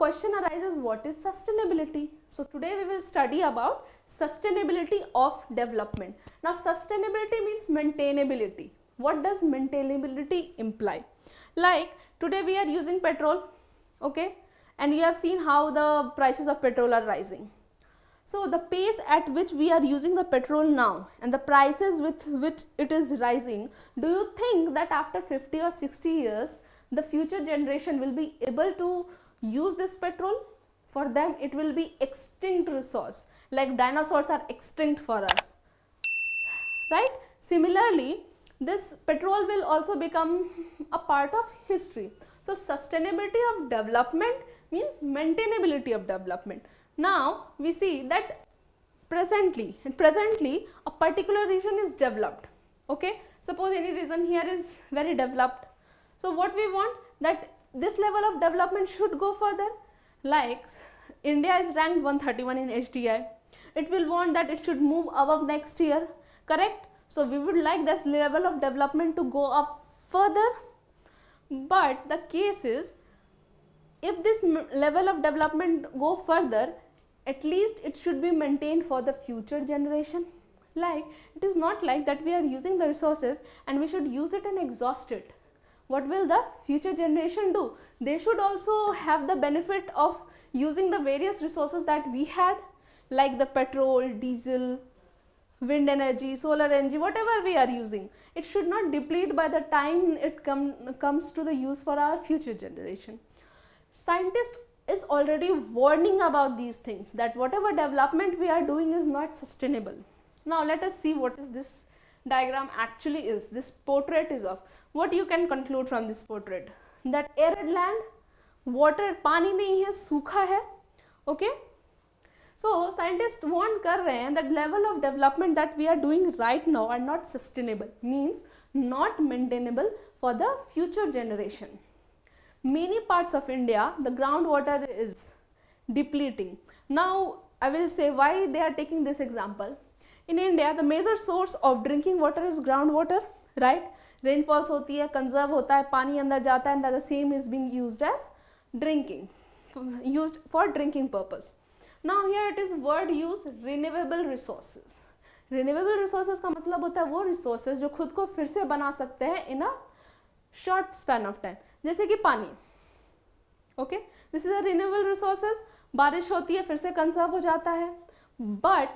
question arises, what is sustainability? So today we will study about sustainability of development. Now sustainability means maintainability. What does maintainability imply? Like today we are using petrol, okay, and you have seen how the prices of petrol are rising. So the pace at which we are using the petrol now and the prices with which it is rising, do you think that after 50 or 60 years the future generation will be able to use this petrol? For them it will be extinct resource, like dinosaurs are extinct for us, right? Similarly, this petrol will also become a part of history. So sustainability of development means maintainability of development. Now we see that presently a particular region is developed, okay, suppose any region here is very developed. So what we want, that this level of development should go further. Like India is ranked 131 in HDI, it will want that it should move above next year, correct? So we would like this level of development to go up further, but the case is, if this level of development go further, at least it should be maintained for the future generation. Like it is not like that we are using the resources and we should use it and exhaust it. What will the future generation do? They should also have the benefit of using the various resources that we had, like the petrol, diesel, wind energy, solar energy, whatever we are using. It should not deplete by the time it comes to the use for our future generation. Scientists is already warning about these things, that whatever development we are doing is not sustainable. Now let us see what is this diagram actually is, this portrait is of. What you can conclude from this portrait? That arid land, water, पानी नहीं है, सूखा है, okay? So scientists warn कर रहे हैं that level of development that we are doing right now are not sustainable, means not maintainable for the future generation. Many parts of India, the groundwater is depleting. Now I will say why they are taking this example. In India, the major source of drinking water is groundwater, right? Rainfalls होती है, conserve होता है, पानी अंदर जाता है, and the same is being used as drinking, used for drinking purpose. Now here it is word used, renewable resources. Renewable resources का मतलब होता है वो resources जो खुद को फिर से बना सकते हैं in a short span of time. जैसे कि पानी, okay, this is a renewable resources. बारिश होती है फिर से कंजर्व हो जाता है. But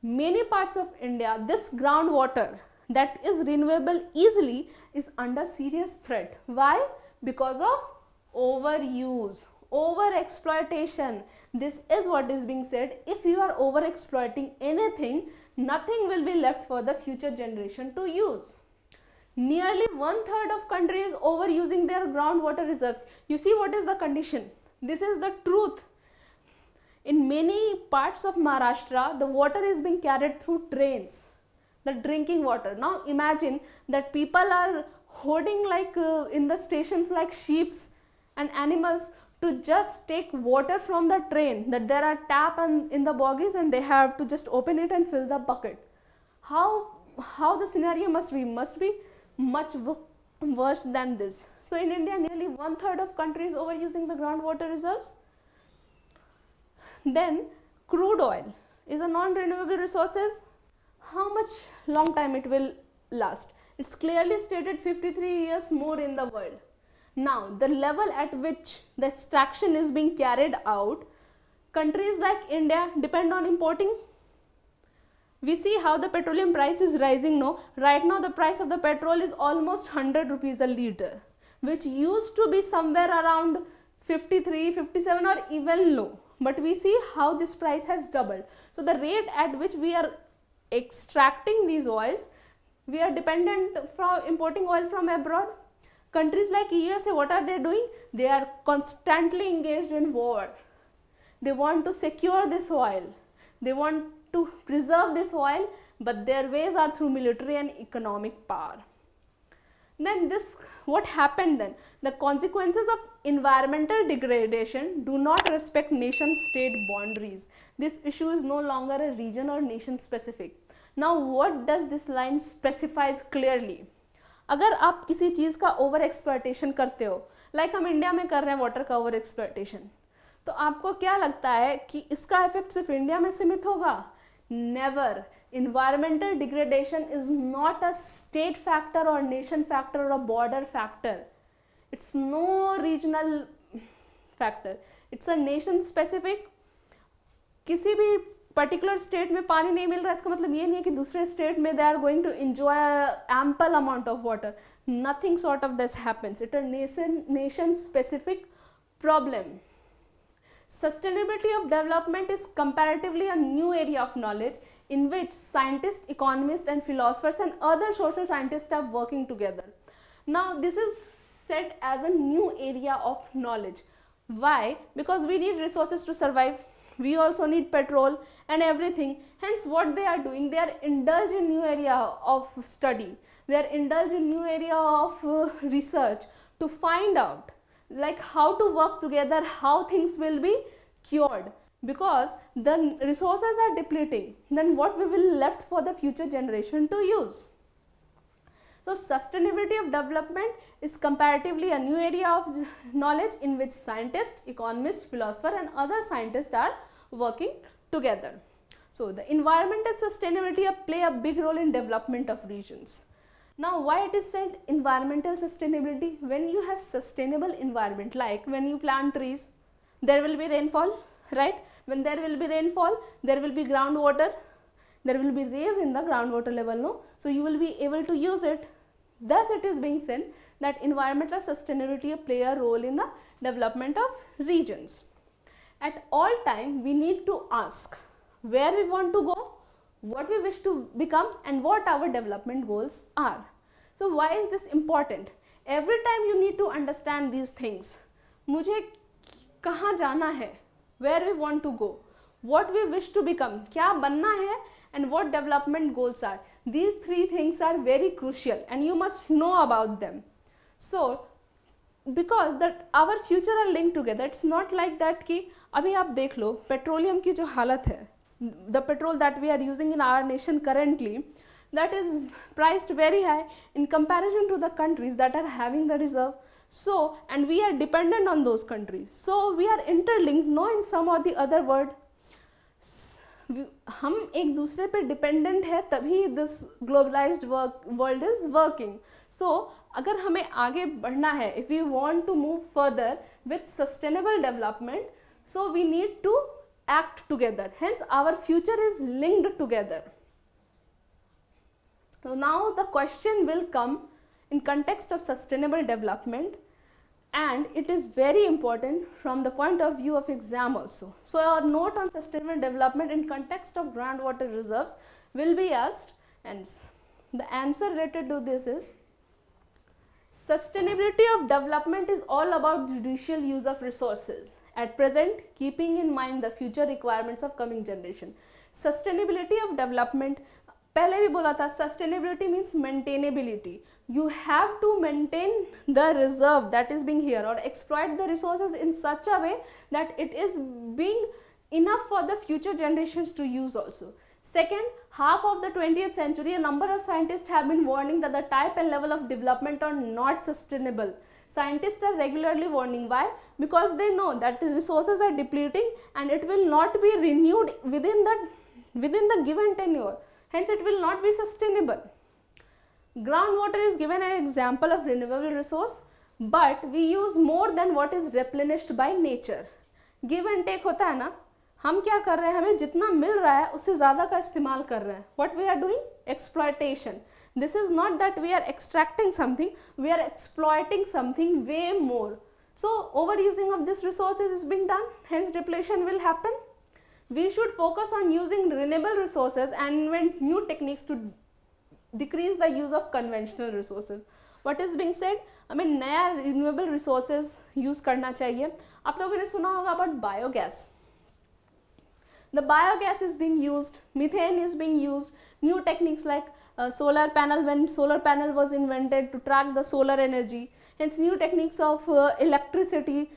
many parts of India, this groundwater that is renewable easily is under serious threat. Why? Because of overuse, over exploitation. This is what is being said. If you are over exploiting anything, nothing will be left for the future generation to use. Nearly 1/3 of countries overusing their groundwater reserves. You see what is the condition? This is the truth. In many parts of Maharashtra, the water is being carried through trains, the drinking water. Now imagine that people are hoarding like in the stations like sheep and animals to just take water from the train, that there are tap and in the bogies and they have to just open it and fill the bucket. How the scenario must be much worse than this. So in India, nearly 1/3 of countries overusing the groundwater reserves. Then crude oil is a non-renewable resources. How much long time it will last? It's clearly stated 53 years more in the world. Now the level at which the extraction is being carried out, countries like India depend on importing. We see how the petroleum price is rising now. Right now the price of the petrol is almost 100 rupees a liter, which used to be somewhere around 53, 57 or even low. But we see how this price has doubled. So the rate at which we are extracting these oils, we are dependent from importing oil from abroad. Countries like USA, what are they doing? They are constantly engaged in war. They want to secure this oil. They want to preserve this oil, but their ways are through military and economic power. Then what happened then? The consequences of environmental degradation do not respect nation-state boundaries. This issue is no longer a region or nation specific. Now what does this line specifies clearly? अगर आप किसी चीज़ का over exploitation करते हो, like हम India में कर रहे हैं वाटर का ओवर एक्सप्लॉयटेशन, तो आपको क्या लगता है कि इसका इफेक्ट सिर्फ इंडिया में सीमित होगा? Never. Environmental degradation is not a state factor or nation factor or a border factor. It's no regional factor. It's a nation specific. किसी भी पर्टिकुलर स्टेट में पानी नहीं मिल रहा है इसका मतलब ये नहीं है कि दूसरे स्टेट में they are going to enjoy ample amount of water. Nothing sort of this happens. It a nation specific problem. Sustainability of development is comparatively a new area of knowledge in which scientists, economists and philosophers and other social scientists are working together. Now this is said as a new area of knowledge. Why? Because we need resources to survive. We also need petrol and everything. Hence what they are doing, they are indulged in new area of study. They are indulged in new area of research to find out like how to work together, how things will be cured, because the resources are depleting. Then what we will left for the future generation to use? So sustainability of development is comparatively a new area of knowledge in which scientists, economists, philosophers and other scientists are working together. So the environmental sustainability play a big role in development of regions. Now why it is said environmental sustainability? When you have sustainable environment, like when you plant trees, there will be rainfall, right? When there will be rainfall, there will be groundwater, there will be raise in the groundwater level, no? So you will be able to use it. Thus it is being said that environmental sustainability play a role in the development of regions. At all time we need to ask where we want to go, what we wish to become and what our development goals are. So why is this important? Every time you need to understand these things. मुझे कहाँ जाना है, where we want to go, what we wish to become, क्या बनना है and what development goals are. These three things are very crucial and you must know about them. So because that our future are linked together. It's not like that कि अभी आप देख लो petroleum की जो हालत है, the petrol that we are using in our nation currently, that is priced very high in comparison to the countries that are having the reserve. So and we are dependent on those countries, so we are interlinked, no, in some or the other word. हम एक दूसरे पे dependent है तभी this globalized world is working. So अगर हमें आगे बढ़ना है, if you want to move further with sustainable development, so we need to act together. Hence our future is linked together. So now the question will come in context of sustainable development, and it is very important from the point of view of exam also. So our note on sustainable development in context of groundwater reserves will be asked, and the answer related to this is sustainability of development is all about judicial use of resources. At present, keeping in mind the future requirements of coming generation. Sustainability of development, पहले भी बोला था, sustainability means maintainability. You have to maintain the reserve that is being here or exploit the resources in such a way that it is being enough for the future generations to use also. Second, half of the 20th century, a number of scientists have been warning that the type and level of development are not sustainable. Scientists are regularly warning. Why? Because they know that the resources are depleting and it will not be renewed within the given tenure. Hence it will not be sustainable. Groundwater is given an example of renewable resource, but we use more than what is replenished by nature. Give and take होता है ना, हम क्या कर रहे हैं, हमें जितना मिल रहा है उससे ज़्यादा का इस्तेमाल कर रहे हैं. What we are doing? Exploitation. This is not that we are extracting something, we are exploiting something way more. So overusing of these resources is being done, hence depletion will happen. We should focus on using renewable resources and invent new techniques to decrease the use of conventional resources. What is being said? हमें नया renewable resources use करना चाहिए. आप लोगों ने सुना होगा about biogas. The biogas is being used, methane is being used, new techniques like solar panel, when solar panel was invented to track the solar energy. Hence new techniques of electricity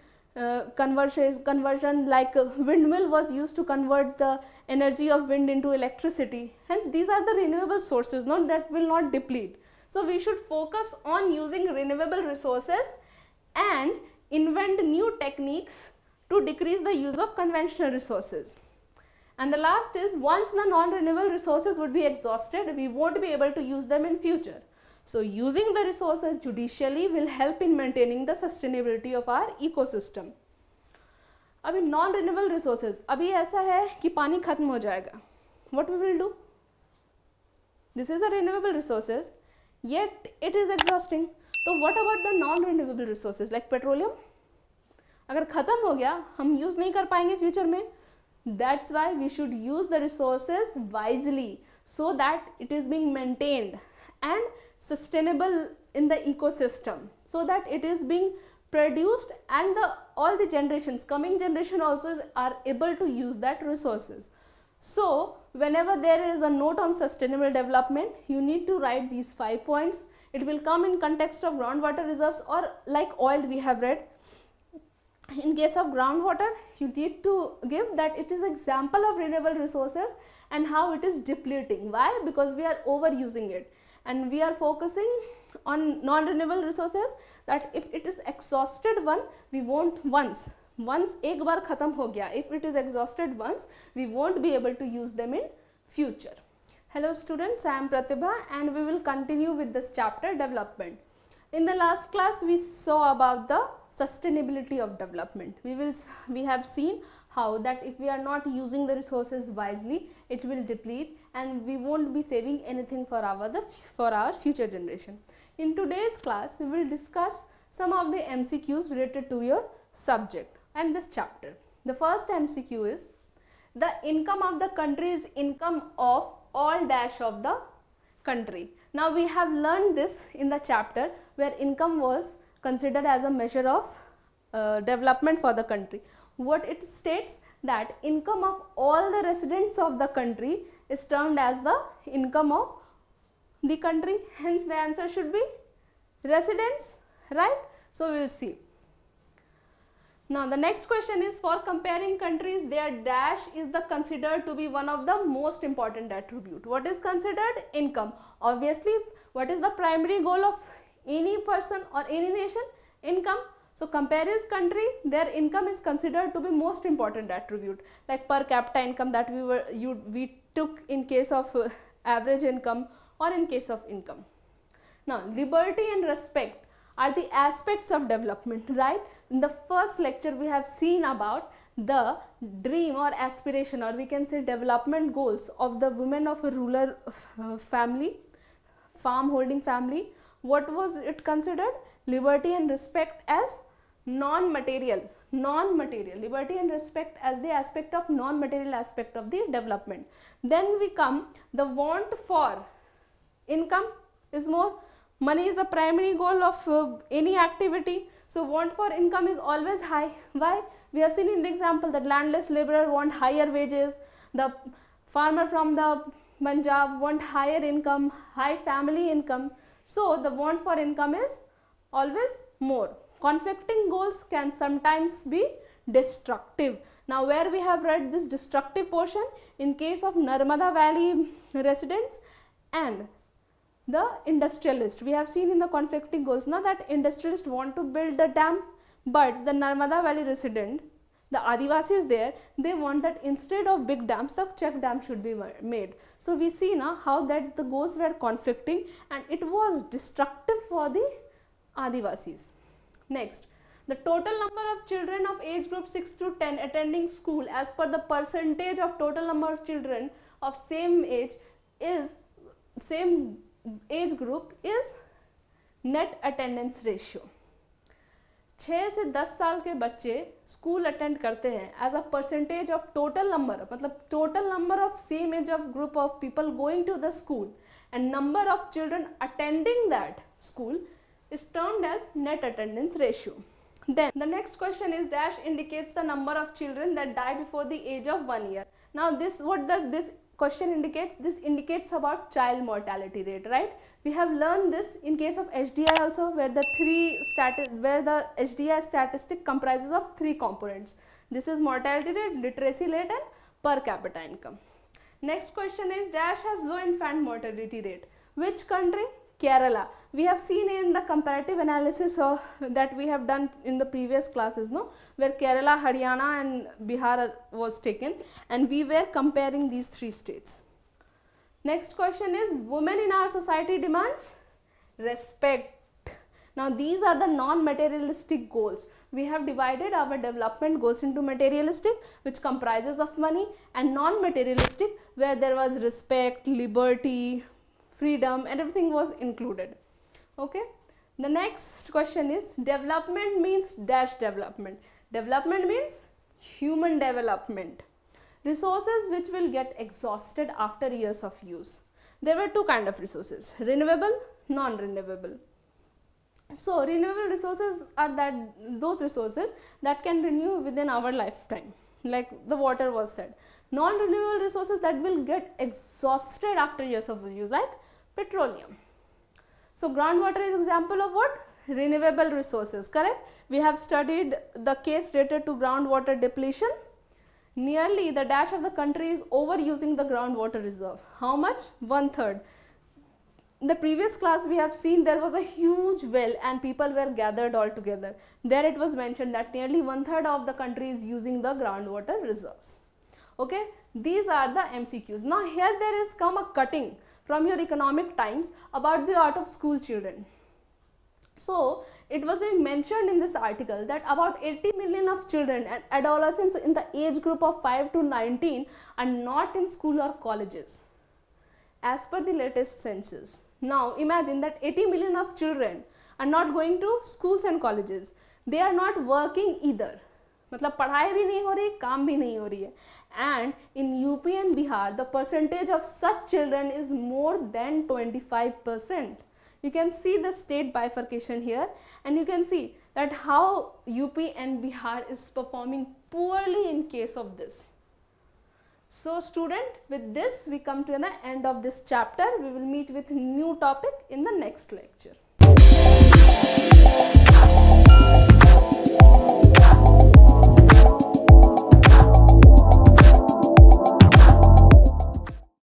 conversion like windmill was used to convert the energy of wind into electricity. Hence these are the renewable sources, not that will not deplete. So we should focus on using renewable resources and invent new techniques to decrease the use of conventional resources. And the last is, once the non-renewable resources would be exhausted, we won't be able to use them in future. So using the resources judicially will help in maintaining the sustainability of our ecosystem. अभी non-renewable resources, अभी ऐसा है कि पानी खत्म हो जाएगा. What we will do? This is the renewable resources, yet it is exhausting. So what about the non-renewable resources like petroleum? अगर खत्म हो गया, हम use नहीं कर पाएंगे future में. That's why we should use the resources wisely so that it is being maintained and sustainable in the ecosystem, so that it is being produced and all the generations, coming generation also are able to use that resources. So whenever there is a note on sustainable development, you need to write these 5 points. It will come in context of groundwater reserves or like oil we have read. In case of groundwater, you need to give that it is example of renewable resources and how it is depleting. Why? Because we are overusing it, and we are focusing on non-renewable resources, that if it is exhausted one, we won't once एक बार खत्म हो गया, if it is exhausted once, we won't be able to use them in future. Hello students, I am Pratibha and we will continue with this chapter, development. In the last class we saw about the sustainability of development. We have seen how that if we are not using the resources wisely, it will deplete and we won't be saving anything for our future generation. In today's class, we will discuss some of the MCQs related to your subject and this chapter. The first MCQ is, the income of the country is income of all dash of the country. Now we have learned this in the chapter where income was considered as a measure of development for the country. What it states, that income of all the residents of the country is termed as the income of the country. Hence the answer should be residents, right? So we will see. Now the next question is, for comparing countries, their dash is considered to be one of the most important attribute. What is considered? Income. Obviously, what is the primary goal of any person or any nation? Income. So compares country, their income is considered to be most important attribute, like per capita income that we took in case of average income or in case of income. Now liberty and respect are the aspects of development, right? In the first lecture we have seen about the dream or aspiration, or we can say development goals of the women of a rural family, farm holding family. What was it considered? Liberty and respect as non-material, liberty and respect as the aspect of non-material aspect of the development. Then we come, the want for income is more, money is the primary goal of any activity, so want for income is always high. Why? We have seen in the example that landless laborer want higher wages, the farmer from the Punjab want higher income, high family income, so the want for income is always more. Conflicting goals can sometimes be destructive. Now where we have read this destructive portion, in case of Narmada Valley residents and the industrialist, we have seen in the conflicting goals now that industrialists want to build a dam, but the Narmada Valley resident, the Adivasis there, they want that instead of big dams, the check dam should be made. So we see now how that the goals were conflicting and it was destructive for the Adivasis. Next, the total number of children of age group 6 to 10 attending school as per the percentage of total number of children of same age group is net attendance ratio. 6 से 10 साल के बच्चे school attend करते हैं as a percentage of total number, मतलब total number of same age of group of people going to the school and number of children attending that school is termed as net attendance ratio. Then the next question is, dash indicates the number of children that die before the age of 1 year. Now this question indicates, this indicates about child mortality rate, right? We have learned this in case of HDI also, where the HDI statistic comprises of 3 components. This is mortality rate, literacy rate and per capita income. Next question is, dash has low infant mortality rate. Which country? Kerala. We have seen in the comparative analysis that we have done in the previous classes, no, where Kerala, Haryana and Bihar was taken, and we were comparing these three states. Next question is, women in our society demands respect. Now these are the non-materialistic goals. We have divided our development goals into materialistic, which comprises of money, and non-materialistic, where there was respect, liberty, freedom, and everything was included. Okay. The next question is, development means dash development. Development means human development. Resources which will get exhausted after years of use. There were two kinds of resources, renewable, non-renewable. So renewable resources are those resources that can renew within our lifetime, like the water was said. Non-renewable resources that will get exhausted after years of use, like petroleum. So groundwater is example of what? Renewable resources, correct? We have studied the case related to groundwater depletion. Nearly the dash of the country is overusing the groundwater reserve. How much? 1/3. In the previous class we have seen there was a huge well and people were gathered all together. There it was mentioned that nearly 1/3 of the country is using the groundwater reserves. Okay, these are the MCQs. Now here there is come a cutting from your economic times about the art of school children. So it was being mentioned in this article that about 80 million of children and adolescents in the age group of 5 to 19 are not in school or colleges as per the latest census. Now imagine that 80 million of children are not going to schools and colleges. They are not working either. मतलब पढ़ाई भी नहीं हो रही, काम भी नहीं हो रही है. And in UP and Bihar, the percentage of such children is more than 25%. You can see the state bifurcation here, and you can see that how UP and Bihar is performing poorly in case of this. So student, with this we come to the end of this chapter. We will meet with new topic in the next lecture.